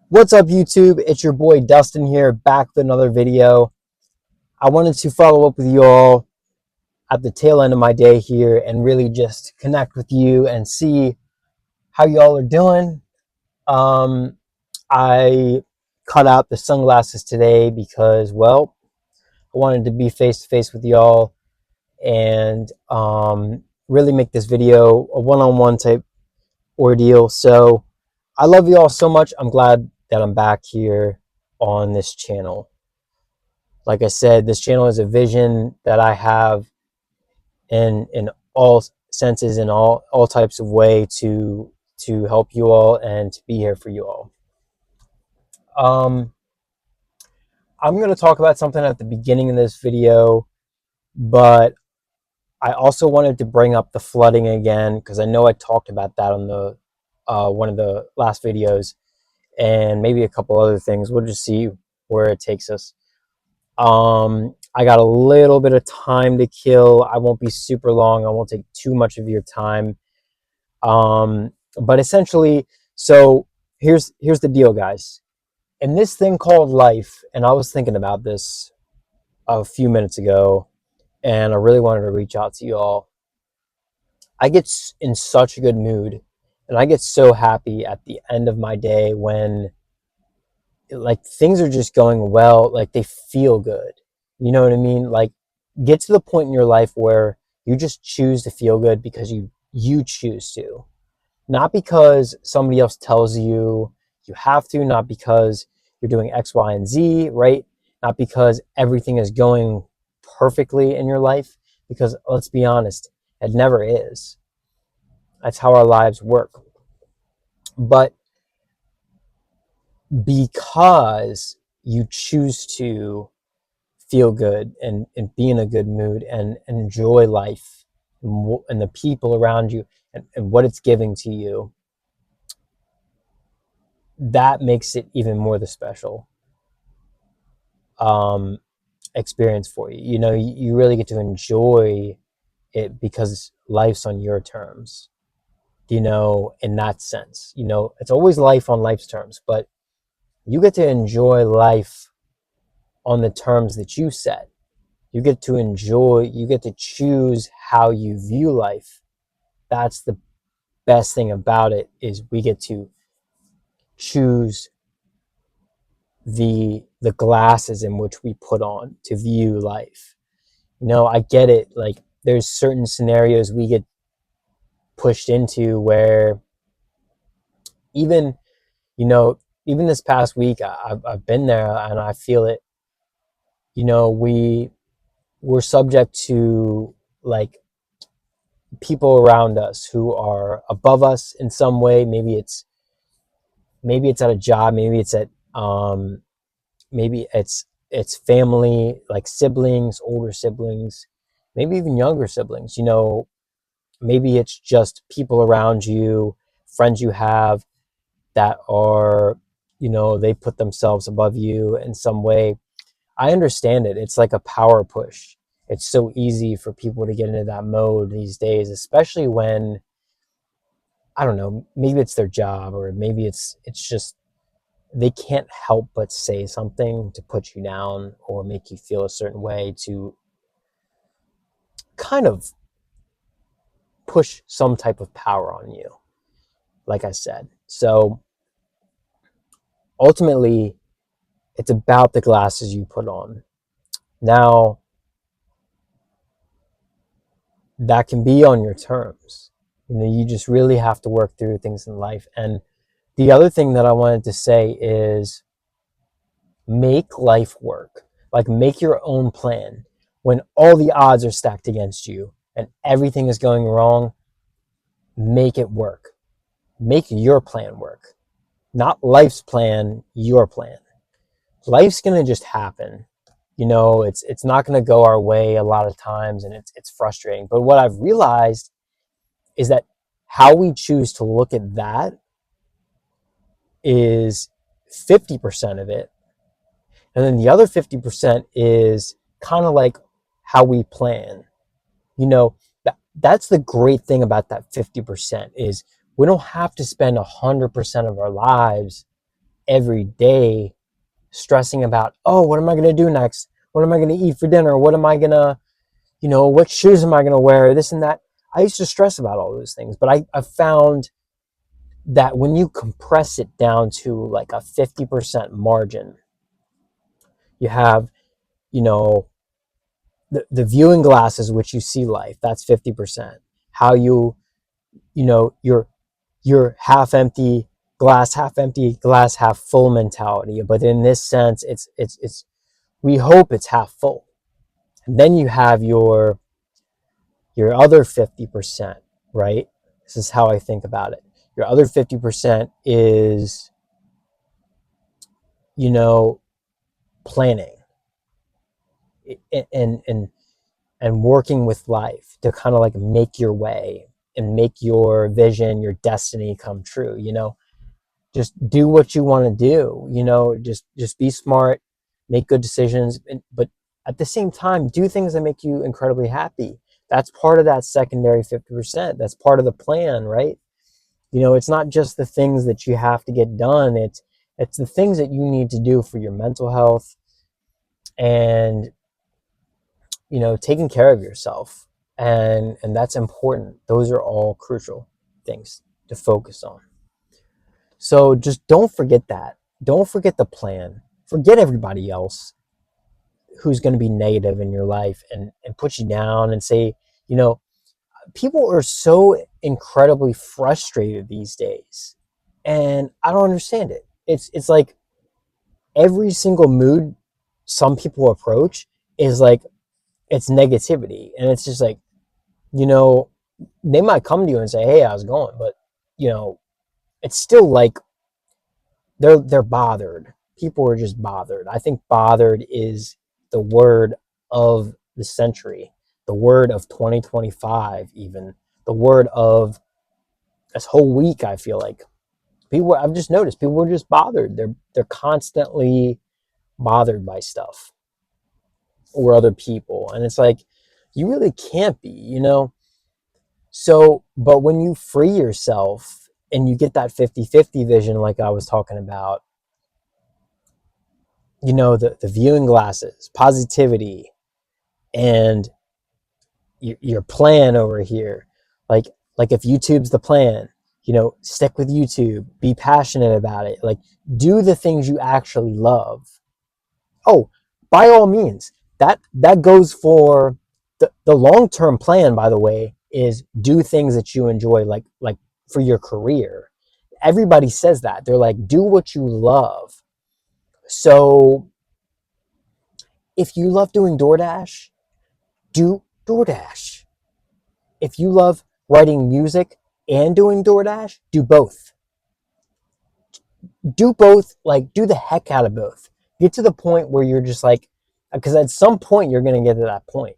What's up, YouTube? It's your boy Dustin here, back with another video. I wanted to follow up with you all at the tail end of my day here and really just connect with you and see how y'all are doing. Um, I cut out the sunglasses today because, well, I wanted to be face to face with y'all and really make this video a one-on-one type ordeal. So I love you all so much. I'm glad that I'm back here on this channel. Like I said, this channel is a vision that I have in all senses, in all types of way to help you all and to be here for you all. I'm going to talk about something at the beginning of this video, but I also wanted to bring up the flooding again because I know I talked about that on the one of the last videos, and maybe a couple other things. We'll just see where it takes us. I got a little bit of time to kill. I won't be super long. I won't take too much of your time. But essentially, so here's the deal, guys. In this thing called life, and I was thinking about this a few minutes ago, and I really wanted to reach out to you all. I get in such a good mood, and I get so happy at the end of my day when like things are just going well, like they feel good. You know what I mean? Like get to the point in your life where you just choose to feel good because you choose to. Not because somebody else tells you you have to, not because you're doing X, Y, and Z, right? Not because everything is going perfectly in your life, because let's be honest, it never is. That's how our lives work. But because you choose to feel good and be in a good mood and enjoy life and the people around you and what it's giving to you, that makes it even more the special um, experience for you. You know, you really get to enjoy it because life's on your terms, you know, in that sense. You know, it's always life on life's terms, but you get to enjoy life on the terms that you set. You get to enjoy, you get to choose how you view life. That's the best thing about it, is we get to choose the glasses in which we put on to view life. You know, I get it. Like there's certain scenarios we get pushed into where even, you know, even this past week, I've been there and I feel it. You know, we're subject to like people around us who are above us in some way. Maybe it's at a job, maybe it's at maybe it's family, like siblings, older siblings, maybe even younger siblings. You know, maybe it's just people around you, friends you have that are, you know, they put themselves above you in some way. I understand it. It's like a power push. It's so easy for people to get into that mode these days, especially when, I don't know, maybe it's their job, or maybe it's just they can't help but say something to put you down or make you feel a certain way, to kind of push some type of power on you, like I said. So ultimately, it's about the glasses you put on. Now, that can be on your terms. You know, you just really have to work through things in life. And the other thing that I wanted to say is make life work. Like make your own plan. When all the odds are stacked against you and everything is going wrong, make it work. Make your plan work. Not life's plan, your plan. Life's going to just happen. You know, it's not going to go our way a lot of times, and it's frustrating. But what I've realized is that how we choose to look at that is 50% of it. And then the other 50% is kind of like how we plan. You know, that's the great thing about that 50%, is we don't have to spend 100% of our lives every day stressing about, oh, what am I going to do next? What am I going to eat for dinner? What am I going to, what shoes am I going to wear? This and that. I used to stress about all those things, but I found that when you compress it down to like a 50% margin, you have, you know, the viewing glasses which you see life, that's 50%. How your half empty glass half full mentality. But in this sense, it's we hope it's half full. And then you have your other 50%, right? This is how I think about it. Your other 50% is, planning and working with life to kind of like make your way and make your vision, your destiny come true. Just do what you want to do. Just be smart, make good decisions, but at the same time, do things that make you incredibly happy. That's part of that secondary 50%. That's part of the plan, right? It's not just the things that you have to get done. It's the things that you need to do for your mental health and taking care of yourself. And that's important. Those are all crucial things to focus on. So just don't forget that. Don't forget the plan. Forget everybody else who's going to be negative in your life and put you down and say, people are so incredibly frustrated these days. And I don't understand it. It's like every single mood some people approach is like it's negativity. And it's just like, they might come to you and say, hey, how's it going? But, it's still like they're bothered. People are just bothered. I think bothered is the word of the century, the word of 2025, even the word of this whole week. I feel like I've just noticed people are just bothered. They're constantly bothered by stuff or other people. And it's like, you really can't be, So, but when you free yourself and you get that 50-50 vision, like I was talking about, the viewing glasses, positivity, and your plan over here. Like if YouTube's the plan, stick with YouTube, be passionate about it, like do the things you actually love. Oh, by all means, that goes for the long-term plan, by the way, is do things that you enjoy, like for your career. Everybody says that. They're like, do what you love. So if you love doing DoorDash, do DoorDash. If you love writing music and doing DoorDash, do both. Do both, like do the heck out of both. Get to the point where you're just like, because at some point you're going to get to that point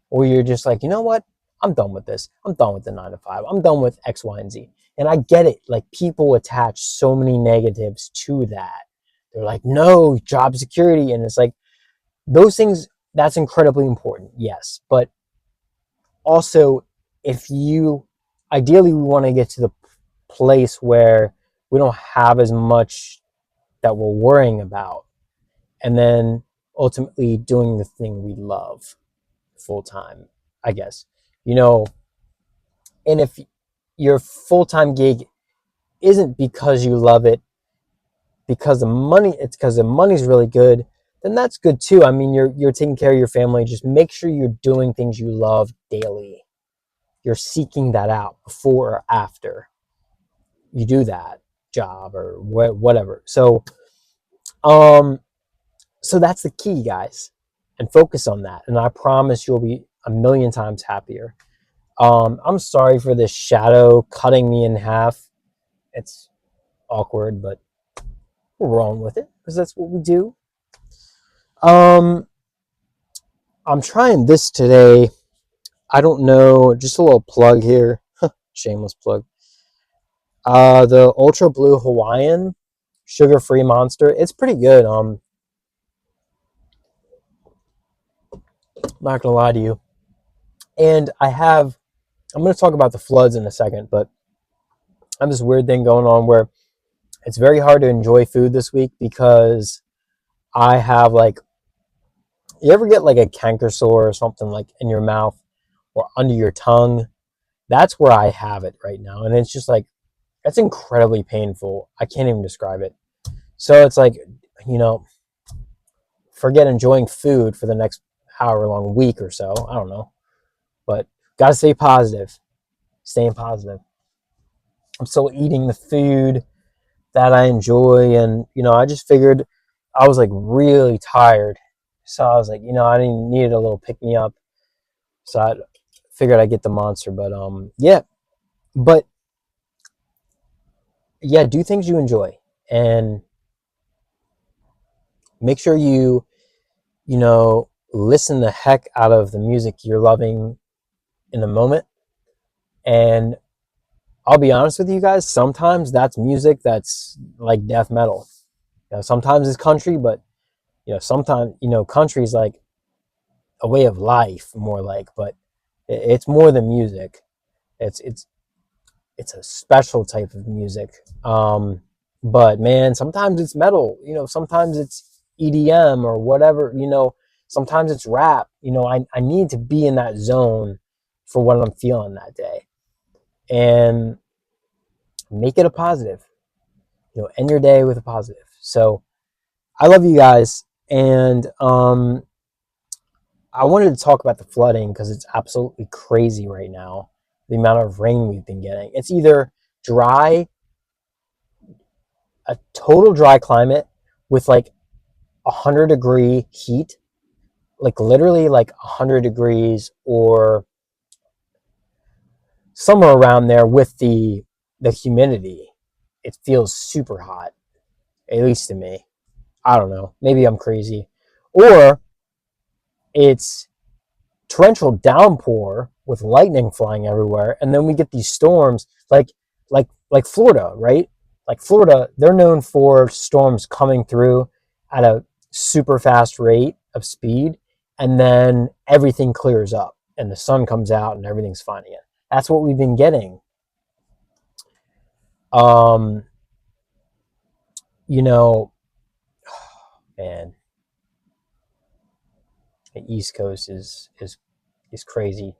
where you're just like, you know what? I'm done with this. I'm done with the 9 to 5. I'm done with X, Y, and Z. And I get it. Like people attach so many negatives to that. They're like, no, job security. And it's like, those things, that's incredibly important. Yes. But also, ideally, we want to get to the place where we don't have as much that we're worrying about. And then ultimately doing the thing we love full time, I guess. And if your full-time gig isn't because you love it, because it's because the money's really good, then that's good too. I mean, you're taking care of your family. Just make sure you're doing things you love daily. You're seeking that out before or after you do that job or whatever. So that's the key, guys, and focus on that. And I promise you'll be a million times happier. I'm sorry for this shadow cutting me in half. It's awkward, but we're rolling with it because that's what we do. I'm trying this today. I don't know, just a little plug here. Shameless plug. The Ultra Blue Hawaiian sugar-free Monster. It's pretty good. I'm not gonna lie to you. And I'm going to talk about the floods in a second, but I have this weird thing going on where It's very hard to enjoy food this week because I have like, you ever get like a canker sore or something like in your mouth or under your tongue? That's where I have it right now. And it's just like, that's incredibly painful. I can't even describe it. So it's like, you know, forget enjoying food for the next however long week or so. I don't know. But got to stay positive. Staying positive. I'm still eating the food that I enjoy. And, you know, I just figured I was like really tired. So I was like, you know, I needed a little pick me up. So I figured I'd get the Monster. But yeah. But yeah, do things you enjoy. And make sure you know, listen the heck out of the music you're loving in the moment. And I'll be honest with you guys, sometimes that's music that's like death metal. You know, sometimes it's country, but you know, sometimes, you know, country is like a way of life more like, but it's more than music. It's a special type of music. But man, sometimes it's metal, you know, sometimes it's EDM or whatever, you know, sometimes it's rap. You know, I need to be in that zone for what I'm feeling that day. And make it a positive. You know, end your day with a positive. So I love you guys. And I wanted to talk about the flooding because it's absolutely crazy right now. The amount of rain we've been getting. It's either dry, a total dry climate with like 100-degree heat, like literally like 100 degrees or somewhere around there with the humidity. It feels super hot, at least to me. I don't know. Maybe I'm crazy. Or it's torrential downpour with lightning flying everywhere, and then we get these storms like Florida, right? Like Florida, they're known for storms coming through at a super fast rate of speed, and then everything clears up and the sun comes out and everything's fine again. That's what we've been getting. Um, you know, man, the East Coast is crazy.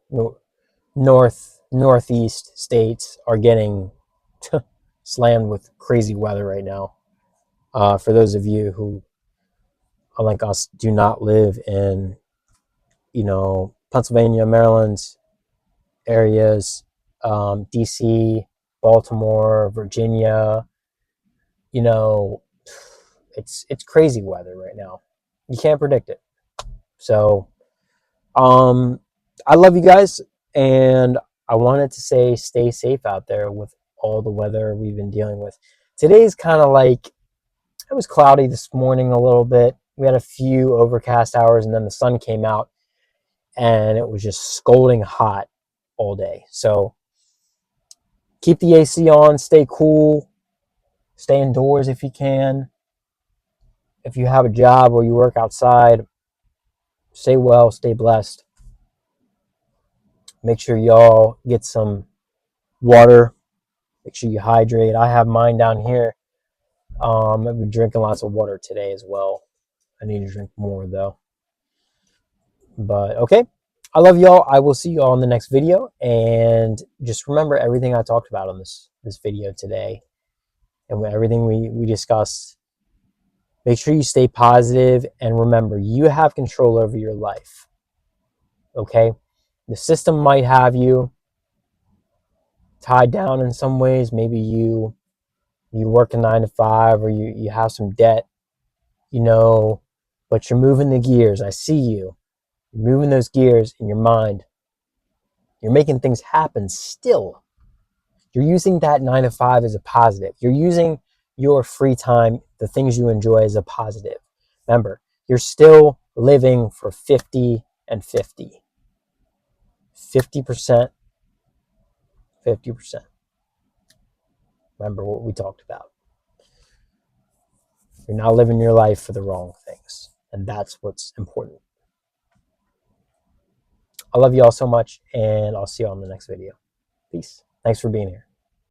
Northeast states are getting slammed with crazy weather right now. For those of you who, unlike us, do not live in, you know, Pennsylvania, Maryland areas, DC, Baltimore, Virginia, you know, it's crazy weather right now. You can't predict it. So, um, I love you guys, and I wanted to say stay safe out there with all the weather we've been dealing with. Today's kind of like, it was cloudy this morning a little bit. We had a few overcast hours, and then the sun came out, and it was just scalding hot all day. So keep the AC on, stay cool, stay indoors if you can. If you have a job or you work outside, stay well, stay blessed. Make sure y'all get some water. Make sure you hydrate. I have mine down here. I've been drinking lots of water today as well. I need to drink more though. But okay, I love y'all. I will see y'all in the next video. And just remember everything I talked about on this video today and everything we discussed. Make sure you stay positive and remember you have control over your life. Okay? The system might have you tied down in some ways. Maybe you work a 9 to 5 or you have some debt, you know, but you're moving the gears. I see you. You're moving those gears in your mind. You're making things happen still. You're using that 9 to 5 as a positive. You're using your free time, the things you enjoy, as a positive. Remember, you're still living for 50 and 50. 50%, 50%. Remember what we talked about. You're not living your life for the wrong things. And that's what's important. I love you all so much, and I'll see you on the next video. Peace. Thanks for being here.